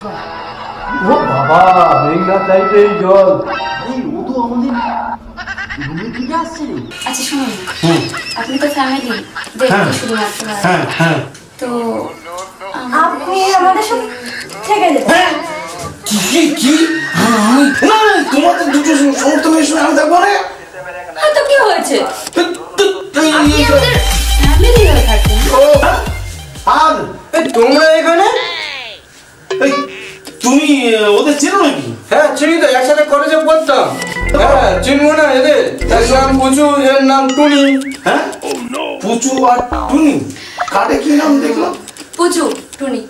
ও বাবা, মেঘনা চাইতে জল। ও তো আমাদের রুমে কি আসছে রে? আচ্ছা শুনুন, আপনি তো ফ্যামিলি দেখতে শুধুমাত্র, তো আপনি আমাদের সাথে থেকে যাবেন। কি না তোমাদের দুটো সমর্থনের সঙ্গে আমি থাকবো না। তো কি হয়েছে, আপনি আমাদের ফ্যামিলি হয়ে থাকবেন। আর তোমরা এখানে তুমি ওদের চেনো নাকি? হ্যাঁ চিনি তো, একসাথে কলেজে পড়তাম। হ্যাঁ চিনবো না এদের? এর নাম পুচু, এর নাম টুনি। হ্যাঁ পুচু আর টুনি, কারে কি নাম দেখলাম? পুচু টুনি।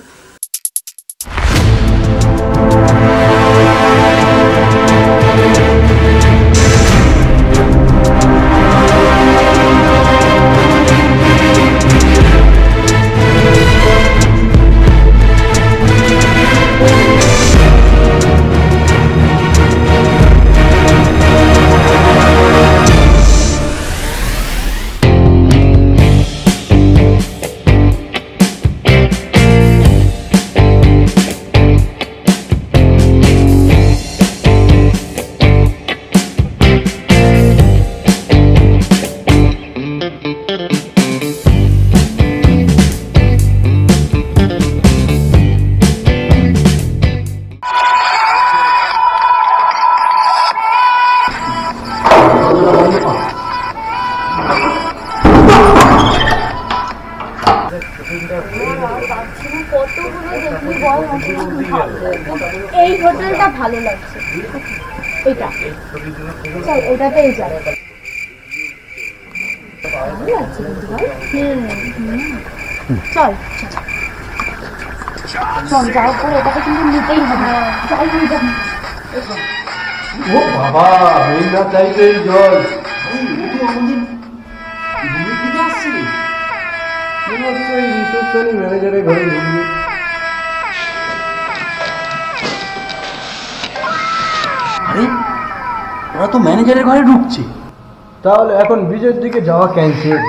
এই হোটেলটা ভালো লাগছে, এটা চল এটাতেই যাই। ভালো লাগছে কিন্তু ভাই। চল চল যাও করে এটাকে কিন্তু নিতেই হবে। যাই হয়ে যাবে। ও বাবা, মেঘনা চাইতে জল। ও তো আমাদের রুমে কি আসছে রে? মনে হচ্ছে রিসেপশনে ম্যানেজারের ঘরে ঢুকবে। আরে ওরা তো ম্যানেজারের ঘরে ঢুকছে। তাহলে এখন ব্রিজের দিকে যাওয়া ক্যান্সেল।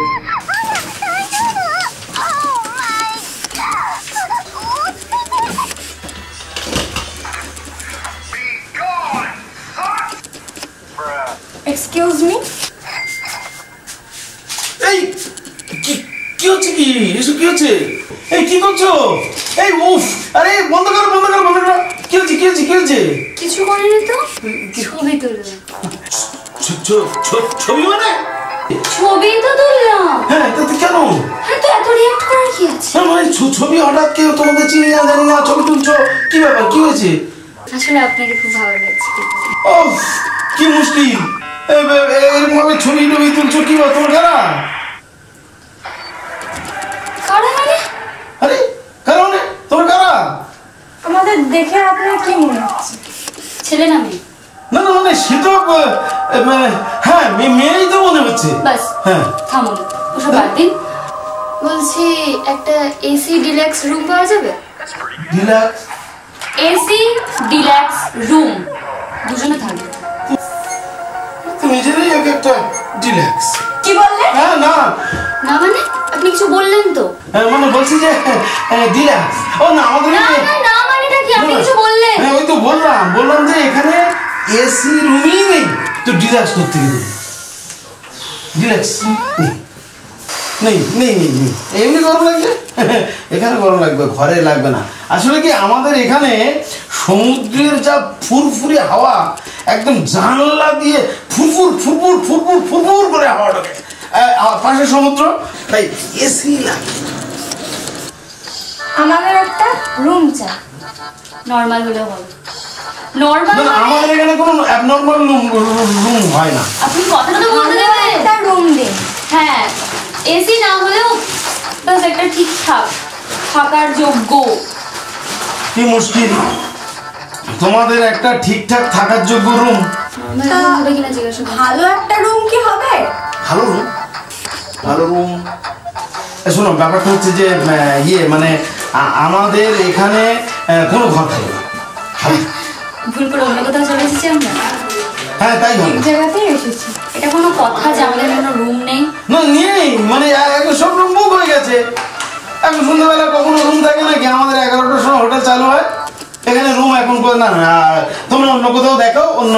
এক্সকিউজ মি, এই কি হচ্ছে? কি এসব কি হচ্ছে? এই কি করছো? এই উফ, আরে বন্ধ করো বন্ধ করো বন্ধ করো। কি হচ্ছে? কিছু করিনি তো, ছবি তুললাম। ছবি মানে? ছবি তো তুললাম। হ্যাঁ তো কেন? হ্যাঁ তো এত রিঅ্যাক্ট করার কি আছে? মানে ছবি হঠাৎ কেউ তোমাদের চিনি না জানি না ছবি তুলছো, কি ব্যাপার, কি হয়েছে? আসলে আপনাকে খুব ভালো লাগছে। ওফ কি মুশকিল, এরকম ভাবে ছবি তুলছো, কি ব্যাপার তোমার কারা? কারা মানে? আরে কারা মানে তোমার কারা? আমাদের দেখে আপনার কি মনে হচ্ছে, ছেলে না মেয়ে? না মানে সে তো হ্যাঁ মেয়েই তো মনে হচ্ছে। বাস হ্যাঁ থামুন, ওসব বাদ দিন। বলছি একটা এসি ডিলাক্স রুম পাওয়া যাবে? ডিলাক্স? এসি ডিলাক্স রুম, দুজনে থাকবে। তুমি নিজেরই একটা ডিলাক্স। কি বললেন? হ্যাঁ না মানে আপনি কিছু বললেন তো? মানে বলছি যে ডিলাক্স। ও না আমাদের না মানেটা কি? আপনি কিছু বললেন? হ্যাঁ ওই তো বললাম যে এখানে এসি রুমই নেই তো ডিলাক্স করতে গেলে ডিলাক্স নেই। এমনি গরম লাগবে? এখানে গরম লাগবে, ঘরে লাগবে না। আসলে কি আমাদের এখানে সমুদ্রের যা ফুরফুরি হাওয়া, একদম জানলা দিয়ে ফুরফুর করে হাওয়া ঢোকে, পাশে সমুদ্র, তাই এসি লাগে। আমাদের একটা রুম চাই, নরমাল হলেও হবে। নরমাল আমাদের এখানে কোনো অ্যাবনরমাল রুম হয় না। আপনি কথাটা তো বলতে দেবেন। একটা রুম দিন। হ্যাঁ এসি না হলেও বাস একটা ঠিকঠাক থাকার যোগ্য। কি মুশকিল, তোমাদের একটা ঠিকঠাক থাকার যোগ্য রুম হবে কিনা জিজ্ঞাসা। ভালো একটা রুম কি হবে? ভালো রুম শোনো, ব্যাপারটা হচ্ছে যে মানে আমাদের এখানে কোনো ঘর থাকে না। ভুল করে অন্য কোথাও চলে এসেছি আমরা। হ্যাঁ তাই ভালো জায়গাতেই এসেছি। এটা কোনো কথা যে আমাদের কোনো রুম নেই? না নেই, মানে এখন সব রুম বুক হয়ে গেছে। এখন সন্ধ্যাবেলা কখনো রুম থাকে নাকি? আমাদের 11টার সময় হোটেল চালু হয়, এখানে এখন না না তোমরা অন্য কোথাও দেখো, অন্য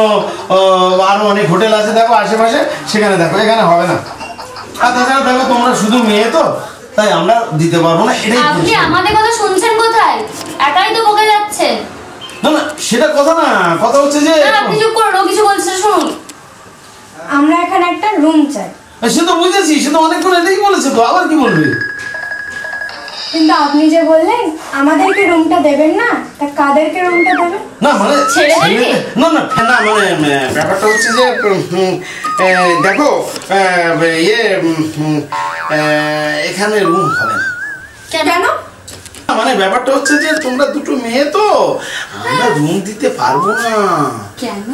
আরো অনেক হোটেল আছে দেখো আশেপাশে, সেখানে দেখো, এখানে হবে না। আর তাছাড়া দেখো তোমরা শুধু মেয়ে তো, তাই আমরা দিতে পারবো না। এটাই আপনি আমাদের কথা শুনছেন কোথায়? একাই তো বকে যাচ্ছেন। না না সেটা কথা না, কথা হচ্ছে যে আপনি চুপ করুন, ও কিছু বলছে শুনুন। আমরা এখানে একটা রুম চাই। সে তো বুঝেছি, সে তো অনেকক্ষণ এটাই বলেছে, তো আবার কি বলবে? কিন্তু আপনি যে বললেন আমাদেরকে রুমটা দেবেন না, তা কাদেরকে রুমটা দেবেন? না মানে ছেলেদেরকে? না না না মানে ব্যাপারটা হচ্ছে যে দেখো এখানে রুম হবে না। কেন? মানে ব্যাপারটা হচ্ছে যে তোমরা দুটো মেয়ে তো, আমরা রুম দিতে পারবো না। কেন?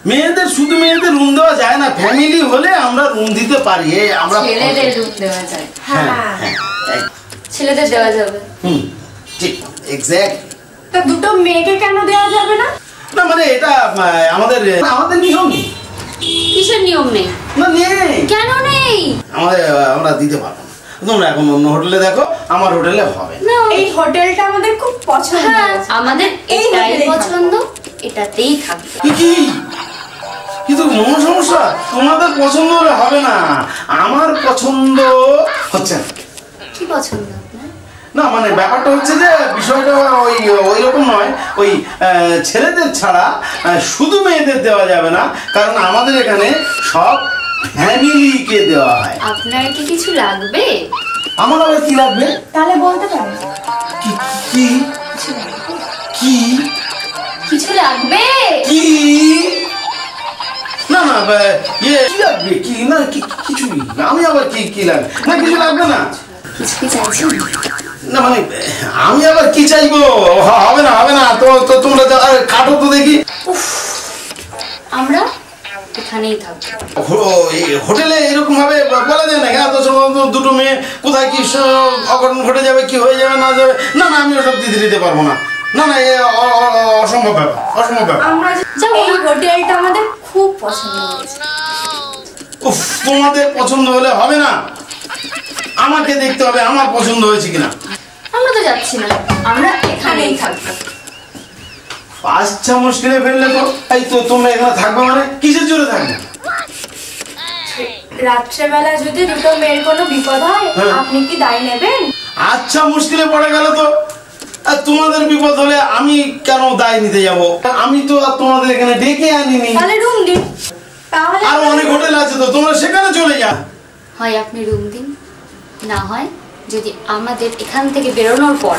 মেয়েদের শুধু মেয়েদের রুম দেওয়া যায় না, ফ্যামিলি হলে আমরা রুম দিতে পারি। আমরা ছেলেদের রুম দেওয়া যায়। হ্যাঁ হ্যাঁ। হ্যাঁ ছেলেদের দেওয়া যাবে। ঠিক এক্স্যাক্ট। তা দুটো মেয়েকে কেন দেওয়া যাবে না? না মানে এটা আমাদের নিয়ম নেই। কিসের নিয়ম নেই? না নেই, কেন নেই? আমরা দিতে পারবো না। তোমরা এখন অন্য হোটেলে দেখো, আমার হোটেলে হবে না। না, এই হোটেলটা আমাদের খুব পছন্দ হ্যাঁ, হয়েছে। আমাদের এই এটাই হোটেলেই পছন্দ, এটাতেই থাকবে। কি কিন্তু মন সমস্যা, তোমাদের পছন্দ হলে হবে না, আমার পছন্দ হচ্ছে না। কি পছন্দ আপনার? না মানে ব্যাপারটা হচ্ছে যে বিষয়টা ওই রকম নয়, ওই ছেলেদের ছাড়া শুধু মেয়েদের দেওয়া যাবে না, কারণ আমাদের এখানে সব ফ্যামিলিকে দেওয়া হয়। আপনার কি কিছু লাগবে? আমার আবার কি লাগবে? তাহলে বলতে পারেন। কি কি কি কিছু লাগবে? কি না না কি লাগবে? কি না কিছুই, আমি আবার কি লাগবে না, কিছু লাগবে না। কিছু কি চাইছেন? না মানে আমি আবার কি চাইবো? হবে না তো তোমরা কাটো তো দেখি। আমরা এখানেই থাকবো। হোটেলে এরকম ভাবে বলা যায় না, এত দুটো মেয়ে কোথায় কি অঘটন ঘটে যাবে, কি হয়ে যাবে না যাবে। না না আমি ওসব দিতে পারবো না। না না অসম্ভব ব্যাপার। আমরা এই হোটেলটা আমাদের খুব পছন্দ হয়েছে। উফ, তোমাদের পছন্দ হলে হবে না, আমাকে দেখতে হবে আমার পছন্দ হয়েছে কিনা। আমরা তো যাচ্ছি না, আমরা এখানেই থাকবো। আচ্ছা মুশকিলে ফেললে তো। এই তো তোমরা এখানে থাকবে মানে কিসের জোরে থাকবে? রাত্রেবেলা যদি দুটো মেয়ের কোনো বিপদ হয়, হ্যাঁ। আপনি কি দায় নেবেন? আচ্ছা মুশকিলে পড়ে গেল তো, আর তোমাদের বিপদ হলে আমি কেন দায় নিতে যাব? আমি তো আর তোমাদের এখানে ডেকে আনিনি। তাহলে রুম দিন। তাহলে আরো অনেক হোটেল আছে তো, তোমরা সেখানে চলে যাও। হয় আপনি রুম দিন, না হয় যদি আমাদের এখান থেকে বেরোনোর পর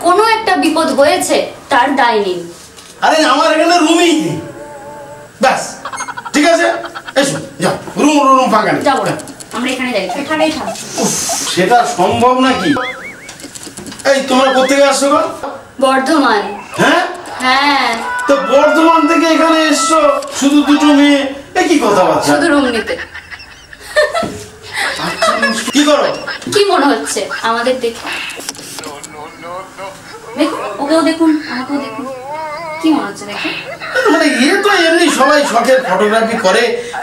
কোনো একটা বিপদ হয়েছে তার দায় নিন। আরে আমার এখানে রুমই নেই, ব্যাস ঠিক আছে, এসো যাও, রুম ফাঁকা নেই। যাবো না, আমরা এখানে যাই। এখানেই থাকবো। উফ, সেটা সম্ভব নাকি? এই তোমরা কোথেকে আসছো গো? বর্ধমান। হ্যাঁ হ্যাঁ, তো বর্ধমান থেকে এখানে এসছো শুধু দুটো মেয়ে, এ কি কথাবার্তা? শুধু রুম নিতে। কি করো? কি মনে হচ্ছে আমাদের দেখে? দেখুন, ওকেও দেখুন, আমাকেও দেখুন, কি মনে হচ্ছে দেখে? মানে তো এমনি সবাই শখের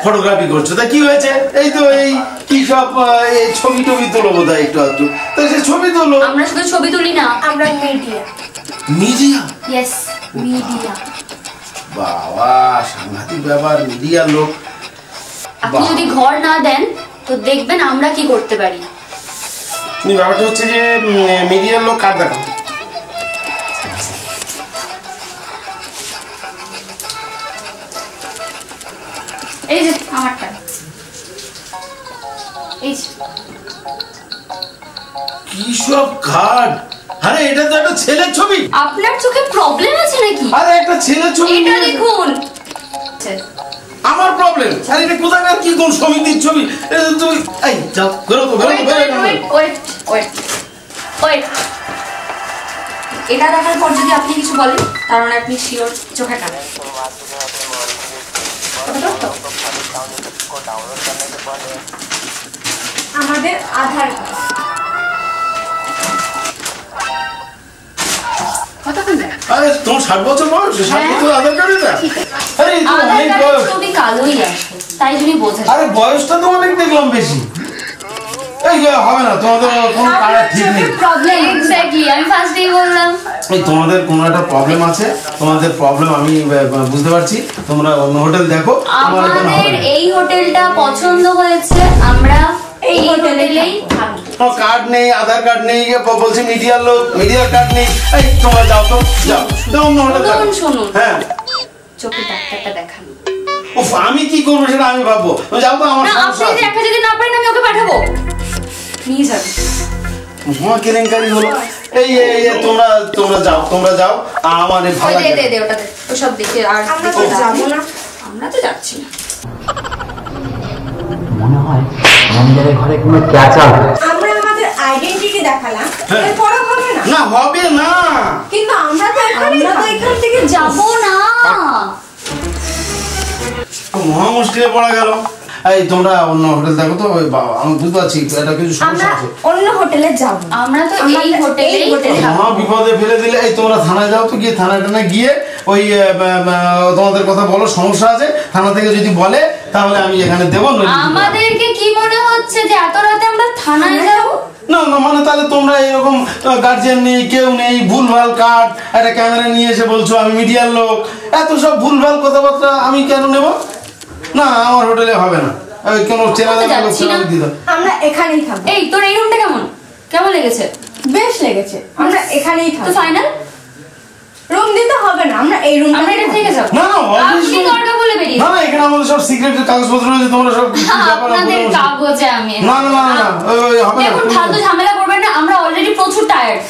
ফটোগ্রাফি করছো, তা কি হয়েছে? এই তো এই কি সব এই ছবি তোলো বোধহয় একটু আধটু, তো সে ছবি তোলো। আমরা শুধু ছবি তুলি না, আমরা মিডিয়া। মিডিয়া? Yes, media. বাবা সাংঘাতিক ব্যাপার, মিডিয়ার লোক। আপনি যদি ঘর না দেন তো দেখবেন আমরা কি করতে পারি। ব্যাপারটা হচ্ছে যে মিডিয়ার লোক কার দেখো? এই যে আমারটা, এই যে। কি সব ঘাট! আরে এটা তো একটা ছেলের ছবি। আপনার চোখে প্রবলেম আছে নাকি? আরে একটা ছেলের ছবি, এটা দেখুন। আমার প্রবলেম? আরে এটা কোথাকার কি কোন সমিতির ছবি? তুমি এই যাও, বেরো তো। এটা দেখার পর যদি আপনি কিছু বলেন তার মানে আপনি শিওর চোখে টাকা। আমাদের আধার কার্ড। কতক্ষণ যায়? আরে তোমার 60 বছর বয়স, 60 বছর আধার কার্ড এটা? আরে এই তো আধার অনেক কার্ডের বয়স। ছবি কালোই আসে, তাই যদি বোঝেন। আরে বয়সটা তো অনেক দেখলাম বেশি। এই যে হবে না, তোমাদের কোনো কাজ ঠিক নেই। প্রবলেম এক্স্যাক্টলি আমি ফার্স্টেই বললাম। এই তোমাদের কোনো একটা প্রবলেম আছে, তোমাদের প্রবলেম আমি বুঝতে পারছি। তোমরা অন্য হোটেল দেখো। আমাদের এই হোটেলটা পছন্দ হয়েছে, আমরা এই হোটেলেই থাকবো। কার্ড নেই, আধার কার্ড নেই, বলছে মিডিয়ার লোক, মিডিয়ার কার্ড নেই। এই তোমরা যাও তো, যাও অন্য হোটেল দেখো। শুনুন, হ্যাঁ চোখে ডাক্তারটা দেখান। উফ, আমি কি করবো সেটা আমি ভাববো। যাও তো, আমার না, আপনি সমস্যা যদি আছে। একা যদি না পারেন আমি ওকে পাঠাবো, নিয়ে যাবেন। মহা কেলেঙ্কারি হলো। এই এই এই, তোমরা যাও। আমার এই ভালো লাগে না। দে ওটা দে, ওসব দেখে আর আমরা তো যাবো না। আমরা তো যাচ্ছি না। মনে হয় ম্যানেজারের ঘরে কোনো ক্যাচাল। আমরা আমাদের আইডেন্টিটি দেখালাম, হ্যাঁ। এরপরও হবে না। না হবে না, কিন্তু আমরা তো আমরা তো এখান থেকে যাবো না। মহা মুশকিলে পড়া গেল। এই তোমরা অন্য হোটেল দেখো তো। ওই বাবা, আমি বুঝতে পারছি এটা কিছু সমস্যা আমরা আছে। অন্য হোটেলে যাব। আমরা তো এই হোটেলেই থাকবো। মহা বিপদে ফেলে দিলে। এই তোমরা থানায় যাও তো, গিয়ে থানায় গিয়ে ওই তোমাদের কথা বলো, সমস্যা আছে। থানা থেকে যদি বলে তাহলে আমি এখানে দেবো। আমাদেরকে কি মনে হচ্ছে যে এত রাতে আমরা থানায় যাব? না না, মানে তাহলে তোমরা এরকম গার্জিয়ান নেই, কেউ নেই, ভুলভাল কার্ড, একটা ক্যামেরা নিয়ে এসে বলছো আমি মিডিয়ার লোক, এত সব ভুলভাল কথাবার্তা আমি কেন নেব? না, আমার হোটেলে হবে না। ওই কোনো চেনা জানা লোক দিতে। আমরা এখানেই থাকবো। এই তোর এই রুমটা কেমন লেগেছে? বেশ লেগেছে, আমরা এখানেই তো থাকবো। ফাইনাল রুম দিতে হবে না, আমরা এই রুমটা আমরা এটা থেকে যাব। না না, আপনি দরকার বলে বেরিয়ে না না, এখানে আমাদের সব সিক্রেটের কাগজপত্র রয়েছে। তোমরা সব ব্যাপার আপনাদের কাগজে আমি না না না না, ওই হবে না। দেখুন, ফালতু ঝামেলা করবেন না, আমরা অলরেডি প্রচুর টায়ার্ড।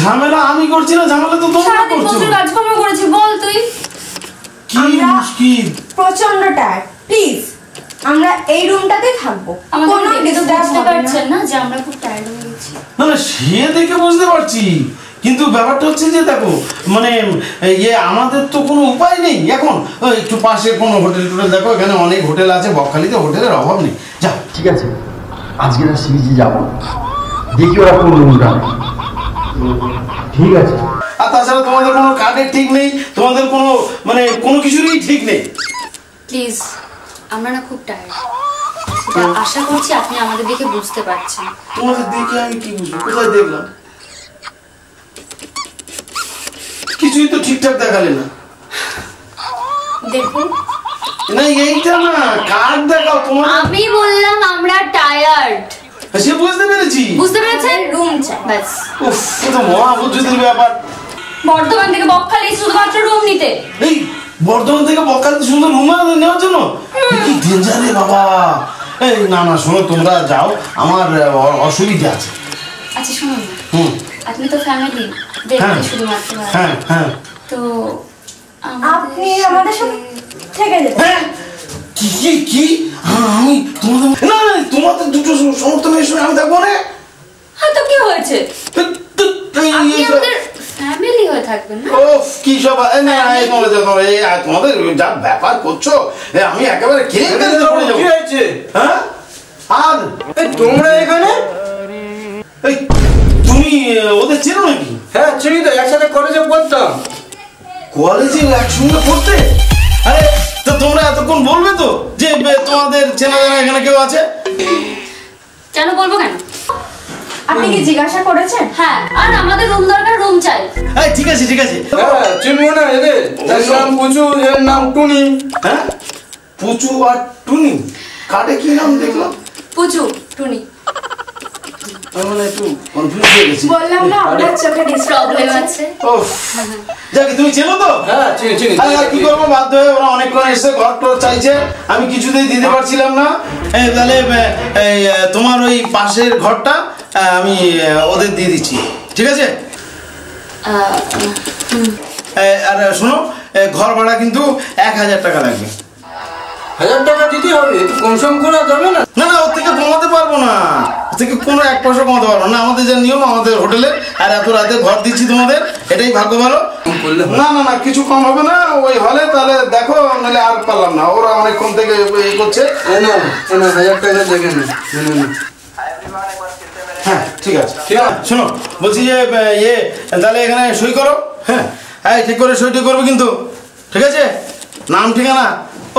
ঝামেলা আমি করছি না, ঝামেলা তো তোমরা সারাদিন করছো। প্রচুর কাজকর্ম করেছি, বল তুই। কি মুশকিল। প্রচন্ড টায়ার্ড, প্লিজ আমরা এই রুমটাতেই থাকবো। আমাদের কোনো দেখে তো disturb বুঝতে হবে না। পারছেন না যে আমরা খুব টায়ার্ড হয়ে গেছি? না না, সে দেখে বুঝতে পারছি, কিন্তু ব্যাপারটা হচ্ছে যে দেখো, মানে আমাদের তো কোনো উপায় নেই এখন। ওই একটু পাশে কোনো হোটেল দেখো, এখানে অনেক হোটেল আছে, বকখালিতে হোটেলের অভাব নেই। যা, ঠিক আছে, আজকে না সিরিজে যাব, দেখি ওরা কোন রুমটা। ঠিক আছে। আর তাছাড়া তোমাদের কোনো কার্ডের ঠিক নেই, তোমাদের কোনো মানে কোনো কিছুরই ঠিক নেই। প্লিজ, আমরা না খুব টায়ার্ড। আশা করছি আপনি আমাদের দেখে বুঝতে পারছেন। তোমাদের দেখে আমি কি বুঝবো? কোথায় দেখলাম? কিছুই তো ঠিকঠাক দেখালে না। দেখুন, না এইটা না, কার্ড দেখাও তোমার। আমি বললাম আমরা টায়ার্ড। সে বুঝতে পেরেছি। বুঝতে পেরেছেন? রুম চাই। ব্যাস। উফ, এ তো মহা বুদ্ধির ব্যাপার। বর্ধমান থেকে বকখালি শুধুমাত্র রুম নিতে। এই বর্ধমান থেকে বকখালিতে সুন্দর রুম নেওয়ার জন্য? কি ডেঞ্জার রে বাবা। এই না না, শোনো, তোমরা যাও, আমার অসুবিধা আছে। আচ্ছা শুনুন না, হুম, আপনি তো ফ্যামিলি হ্যাঁ। দেখতে শুধুমাত্র আসেন। হ্যাঁ হ্যাঁ তো আপনি আমাদের সাথে থেকে যেতে। হ্যাঁ। কি কি কি? আমি তোমাদের না না, তোমাদের দুটো সমর্থনের সময় আমি থাকবো না। হ্যাঁ, তো কি হয়েছে? আপনি আমাদের ফ্যামিলি হয়ে থাকবেন না? ওফ, কি সব না, এই তোমাদের যা ব্যাপার করছো, আমি একেবারে কেলেঙ্কারিতে পড়ে যাবো। কি হয়েছে? হ্যাঁ, আর এই তোমরা এখানে? এই তুমি ওদের চেনো নাকি? হ্যাঁ চিনি তো, একসাথে কলেজে পড়তাম। কলেজে একসঙ্গে পড়তে? আরে তো তোমরা এতক্ষণ বলবে তো যে তোমাদের চেনা জানা এখানে কেউ আছে? কেন বলবো কেন? আপনি কি জিজ্ঞাসা করেছেন? হ্যাঁ, আর আমাদের রুম দরকার, রুম চাই। এই ঠিক আছে ঠিক আছে। হ্যাঁ চিনবো না এদের, তার নাম পুচু, এর নাম টুনি। হ্যাঁ, পুচু আর টুনি, কার্ডে কি নাম দেখলাম? পুচু, টুনি। আমি মানে একটু কনফিউজ হয়ে গেছি। বললাম না আপনার চোখে প্রবলেম আছে। ওফ, যাকে তুমি চেনো তো? হ্যাঁ চিনি চিনি। আরে আর কি করবো, বাধ্য হয়ে ওরা অনেকক্ষণ এসে ঘর টর চাইছে, আমি কিছুতেই দিতে পারছিলাম না। তাহলে এই তোমার ওই পাশের ঘরটা আমি ওদের দিয়ে দিচ্ছি, ঠিক আছে? আর শোনো, ঘর ভাড়া কিন্তু 1000 টাকা লাগবে। 1000 টাকা দিতে হবে, একটু কম করা যাবে না? না না, ওর থেকে কমাতে পারবো না, ওর থেকে কোনো 1 পয়সা কমাতে পারবো না। আমাদের যা নিয়ম আমাদের হোটেলের, আর এত রাতে ঘর দিচ্ছি তোমাদের, এটাই ভাগ্য ভালো। কম করলে হয়। না না না, কিছু কম হবে না। ওই হলে তাহলে দেখো, নাহলে আর পারলাম না, ওরা অনেকক্ষণ থেকে এই করছে। না 1000 টাকা দেখে না। হ্যাঁ ঠিক আছে, ঠিক আছে। শোনো, বলছি যে তাহলে এখানে সই করো। হ্যাঁ হ্যাঁ, ঠিক করে সইটি করবে কিন্তু, ঠিক আছে? নাম ঠিকানা,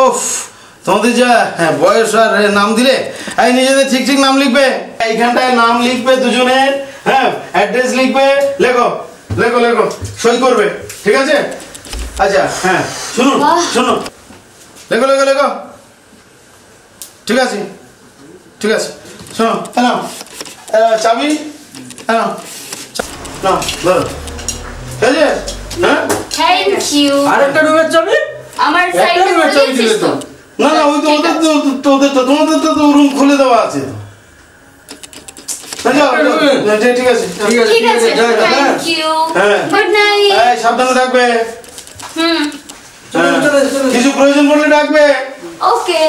ওফ, তোমাদের যা বয়স আর নাম দিলে, এই নিজেদের ঠিক ঠিক নাম লিখবে। এইখানটায় নাম লিখবে দুজনের, হ্যাঁ, অ্যাড্রেস লিখবে, লেখো লেখো লেখো, সই করবে, ঠিক আছে? আচ্ছা হ্যাঁ, শুনুন শুনুন, লেখো লেখো লেখো, ঠিক আছে ঠিক আছে, শোনো, নাও চাবি, নাও নাও ধরো, ঠিক আছে? হ্যাঁ, থ্যাংক ইউ। আরেকটা রুমের চাবি? আমার একটা সাইডে রুমের চাবি দিলে তো। না না, ওই তো ওদের তো ওদের তো তোমাদের তো রুম খুলে দেওয়া আছে। যাও, একটা room এ? ঠিক আছে, ঠিক আছে ঠিক আছে, যাই না, হ্যাঁ। Thank you. হ্যাঁ। Good night. এই সাবধানে থাকবে, চলো, হ্যাঁ। চলো, চলো। কিছু প্রয়োজন পড়লে ডাকবে, ওকে।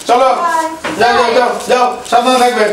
চলো, যাও যাও যাও যাও, সাবধানে থাকবে।